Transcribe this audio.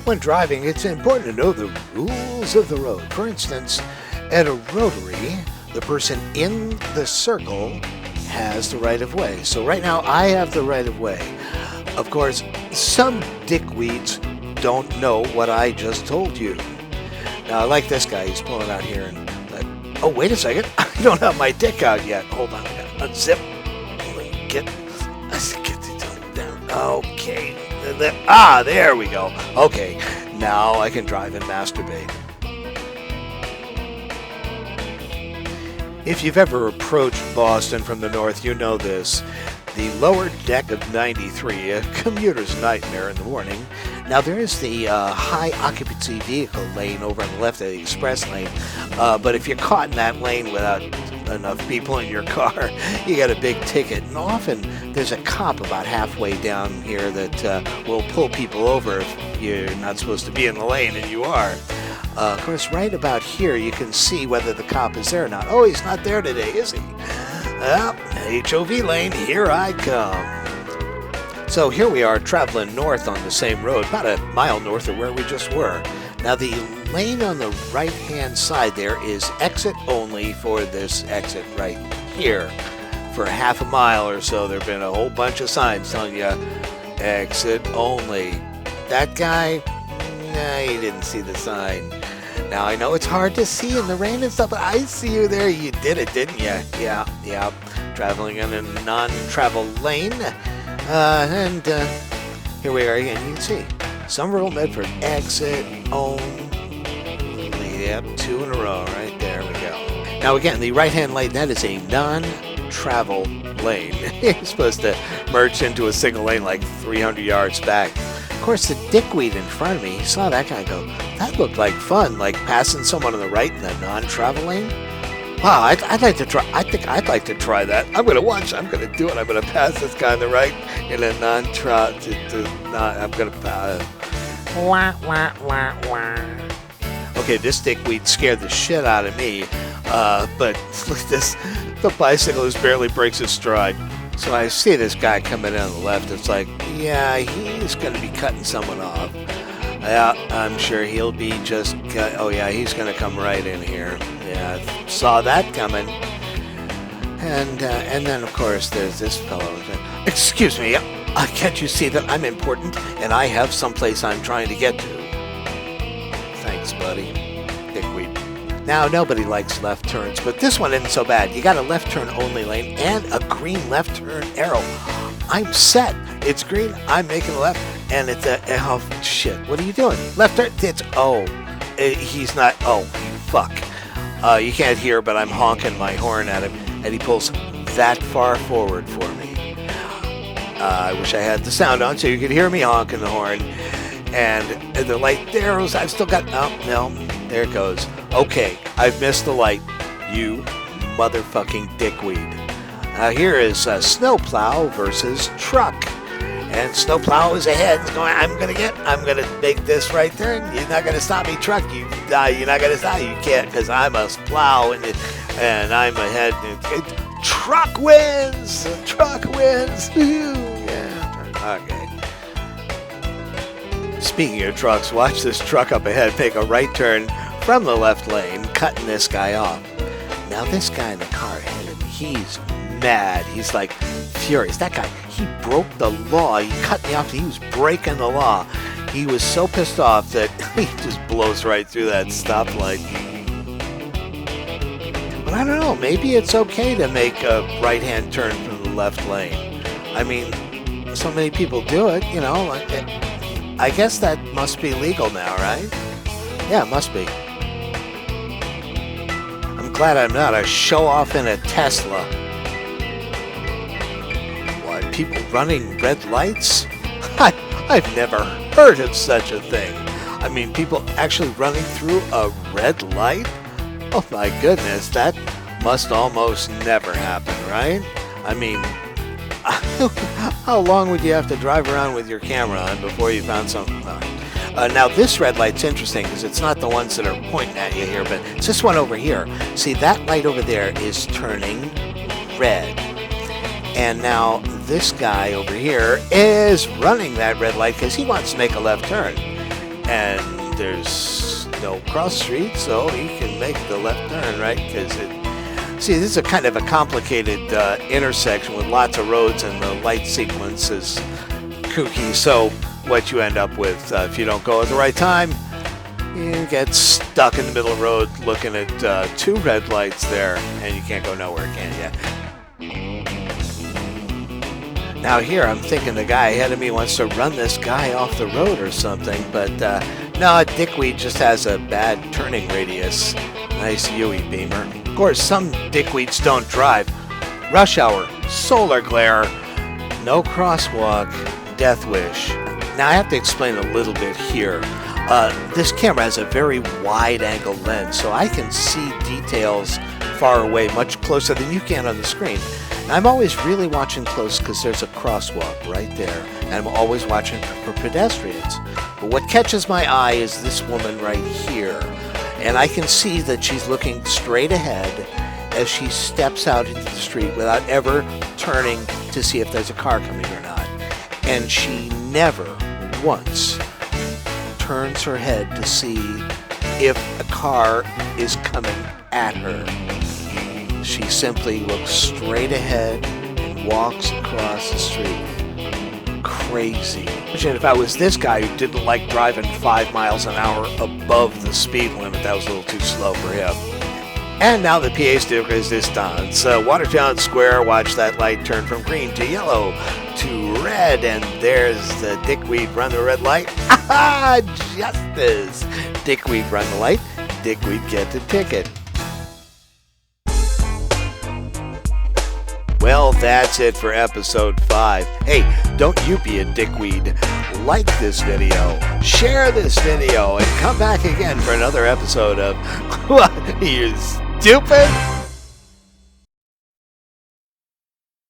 When driving, it's important to know the rules of the road. For instance, at a rotary, the person in the circle has the right of way. So right now, I have the right of way. Of course, some dickweeds don't know what I just told you. Now, I like this guy. He's pulling out here and like, oh, wait a second. I don't have my dick out yet. Hold on. I gotta unzip. Get it down. Okay. There we go. Okay. Now I can drive and masturbate. If you've ever approached Boston from the north, you know this. The lower deck of 93, a commuter's nightmare in the morning. Now, there is the high occupancy vehicle lane over on the left of the express lane. But if you're caught in that lane without enough people in your car, you got a big ticket. And often there's a cop about halfway down here that will pull people over if you're not supposed to be in the lane and you are. Of course, right about here, you can see whether the cop is there or not. Oh, he's not there today, is he? Well, HOV lane, here I come. So here we are traveling north on the same road, about a mile north of where we just were. Now, the lane on the right-hand side there is exit only for this exit right here. For half a mile or so, there have been a whole bunch of signs telling you, exit only. That guy, nah, he didn't see the sign. Now, I know it's hard to see in the rain and stuff, but I see you there. You did it, didn't you? Yeah. Traveling in a non-travel lane. And here we are again. You can see Somerville, Medford, exit only. Yep, 2 in a row right there. We go. Now, again, the right-hand lane, that is a non-travel lane. You're supposed to merge into a single lane like 300 yards back. Of course, the dickweed in front of me, he saw that guy go, that looked like fun, like passing someone on the right in a non-travel lane. Wow, I'd like to try. I think I'd like to try that. I'm going to watch. I'm going to do it. I'm going to pass this guy on the right in a non-travel. I'm going to Okay, this dickweed scared the shit out of me. But look at this. The bicyclist barely breaks his stride. So I see this guy coming in on the left. It's like, yeah, he's going to be cutting someone off. Yeah, I'm sure he'll be just oh yeah, he's going to come right in here. Yeah, saw that coming. And then, of course, there's this fellow. Excuse me, can't you see that I'm important and I have someplace I'm trying to get to? Thanks, buddy. Dickweed. Now, nobody likes left turns, but this one isn't so bad. You got a left turn only lane and a green left turn arrow. I'm set. It's green. I'm making a left, and it's a oh shit. What are you doing? Left turn. He's not. Oh, fuck. You can't hear, but I'm honking my horn at him, and he pulls that far forward for me. I wish I had the sound on so you could hear me honking the horn. And the light arrows. I've still got. Oh no. There it goes. Okay, I've missed the light. You motherfucking dickweed. Here is snowplow versus truck. And snowplow is ahead. It's going, I'm going to make this right turn. You're not going to stop me, truck. You're not going to stop. You can't because I'm a plow and I'm ahead. Truck wins. Truck wins. Yeah. Okay. Speaking of trucks, watch this truck up ahead make a right turn from the left lane, cutting this guy off. Now this guy in the car ahead of me, he's mad. He's like furious. That guy, he broke the law. He cut me off. He was breaking the law. He was so pissed off that he just blows right through that stoplight. But I don't know. Maybe it's okay to make a right-hand turn from the left lane. I mean, so many people do it, you know. I guess that must be legal now, right? Yeah, it must be. I'm glad I'm not a show-off in a Tesla. What, people running red lights? I've never heard of such a thing. I mean, people actually running through a red light? Oh my goodness, that must almost never happen, right? I mean, how long would you have to drive around with your camera on before you found something? Now, this red light's interesting because it's not the ones that are pointing at you here, but it's this one over here. See, that light over there is turning red. And now this guy over here is running that red light because he wants to make a left turn. and there's no cross street, so he can make the left turn, right? Because see, this is a kind of a complicated intersection with lots of roads, and the light sequence is kooky. So what you end up with, if you don't go at the right time, you get stuck in the middle of the road looking at 2 red lights there, and you can't go nowhere, can you? Now here, I'm thinking the guy ahead of me wants to run this guy off the road or something, but no, Dickweed just has a bad turning radius. Nice Yui Beamer. Of course, some Dickweeds don't drive. Rush hour, solar glare, no crosswalk, death wish. Now I have to explain a little bit here. This camera has a very wide angle lens, so I can see details far away, much closer than you can on the screen. And I'm always really watching close because there's a crosswalk right there, and I'm always watching for pedestrians. But what catches my eye is this woman right here, and I can see that she's looking straight ahead as she steps out into the street without ever turning to see if there's a car coming or not. And she never once turns her head to see if a car is coming at her. She simply looks straight ahead and walks across the street. Crazy. Imagine if I was this guy who didn't like driving 5 miles an hour above the speed limit. That was a little too slow for him. And now the PA sticker is this dance. Watertown Square, watch that light turn from green to yellow to red, and there's the Dickweed run the red light. Ah, justice! Dickweed run the light, Dickweed get the ticket. Well, that's it for episode 5. Hey, don't you be a dickweed. Like this video, share this video, and come back again for another episode of What, You Stupid?